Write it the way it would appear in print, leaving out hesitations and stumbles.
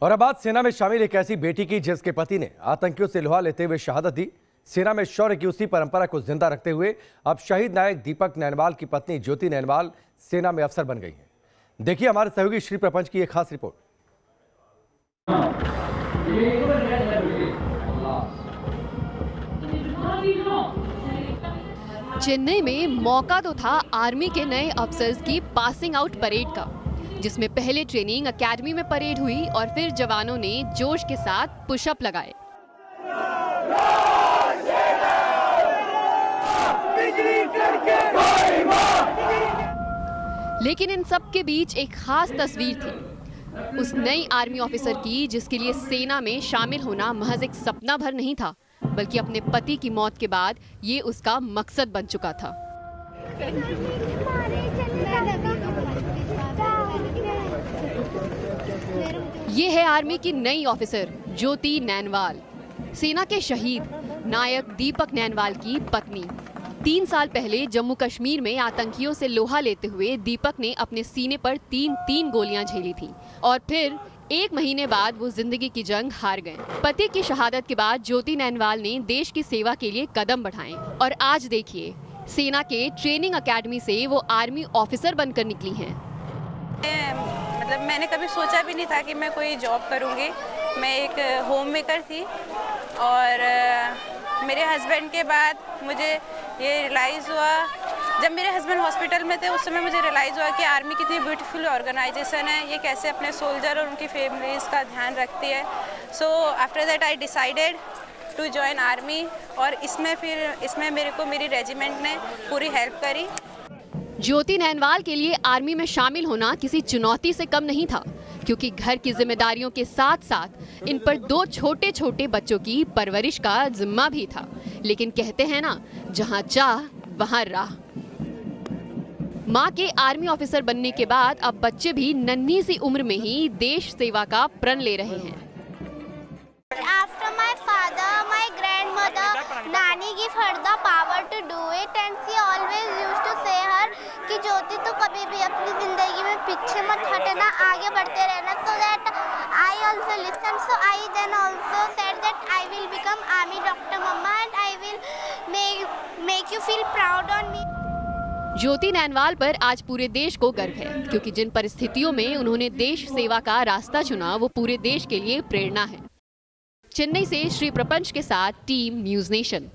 और अब बात सेना में शामिल एक ऐसी बेटी की जिसके पति ने आतंकियों से लोहा लेते हुए शहादत दी। सेना में शौर्य की उसी परंपरा को जिंदा रखते हुए अब शहीद नायक दीपक नैनवाल की पत्नी ज्योति नैनवाल सेना में अफसर बन गई हैं। देखिए हमारे सहयोगी श्री प्रपंच की एक खास रिपोर्ट। चेन्नई में मौका तो था आर्मी के नए अफसर्स की पासिंग आउट परेड का, जिसमें पहले ट्रेनिंग एकेडमी में परेड हुई और फिर जवानों ने जोश के साथ पुशअप लगाए। लेकिन इन सब के बीच एक खास तस्वीर थी उस नई आर्मी ऑफिसर की, जिसके लिए सेना में शामिल होना महज एक सपना भर नहीं था, बल्कि अपने पति की मौत के बाद ये उसका मकसद बन चुका था। ये है आर्मी की नई ऑफिसर ज्योति नैनवाल, सेना के शहीद नायक दीपक नैनवाल की पत्नी। 3 साल पहले जम्मू कश्मीर में आतंकियों से लोहा लेते हुए दीपक ने अपने सीने पर 3 गोलियां झेली थी और फिर 1 महीने बाद वो जिंदगी की जंग हार गए। पति की शहादत के बाद ज्योति नैनवाल ने देश की सेवा के लिए कदम बढ़ाए और आज देखिए सेना के ट्रेनिंग एकेडमी से वो आर्मी ऑफिसर बनकर निकली हैं। मतलब मैंने कभी सोचा भी नहीं था कि मैं कोई जॉब करूँगी। मैं एक होम मेकर थी और मेरे हस्बैंड के बाद मुझे ये रियलाइज़ हुआ, जब मेरे हस्बैंड हॉस्पिटल में थे उस समय मुझे रियलाइज़ हुआ कि आर्मी कितनी ब्यूटीफुल ऑर्गेनाइजेशन है, ये कैसे अपने सोल्जर और उनकी फैमिलीज का ध्यान रखती है। So after that I decided to join army और इसमें मेरे को मेरी रेजिमेंट ने पूरी हेल्प करी। ज्योति नैनवाल के लिए आर्मी में शामिल होना किसी चुनौती से कम नहीं था, क्योंकि घर की जिम्मेदारियों के साथ साथ इन पर 2 छोटे छोटे बच्चों की परवरिश का जिम्मा भी था। लेकिन कहते हैं ना, जहां चाह वहां राह। मां के आर्मी ऑफिसर बनने के बाद अब बच्चे भी नन्ही सी उम्र में ही देश सेवा का प्रण ले रहे हैं। After my father, my grandmother, Nani gave her the power to do it, and she always used to say her कि ज्योति तो कभी भी अपनी जिंदगी में पीछे मत हटना, आगे बढ़ते रहना। So that I also listened. So I then also said that I will become army doctor, mama, and I will make you feel proud on me. ज्योति नैनवाल पर आज पूरे देश को गर्व है, क्योंकि जिन परिस्थितियों में उन्होंने देश सेवा का रास्ता चुना वो पूरे देश के लिए प्रेरणा है। चेन्नई से श्री प्रपंच के साथ टीम न्यूज़ नेशन।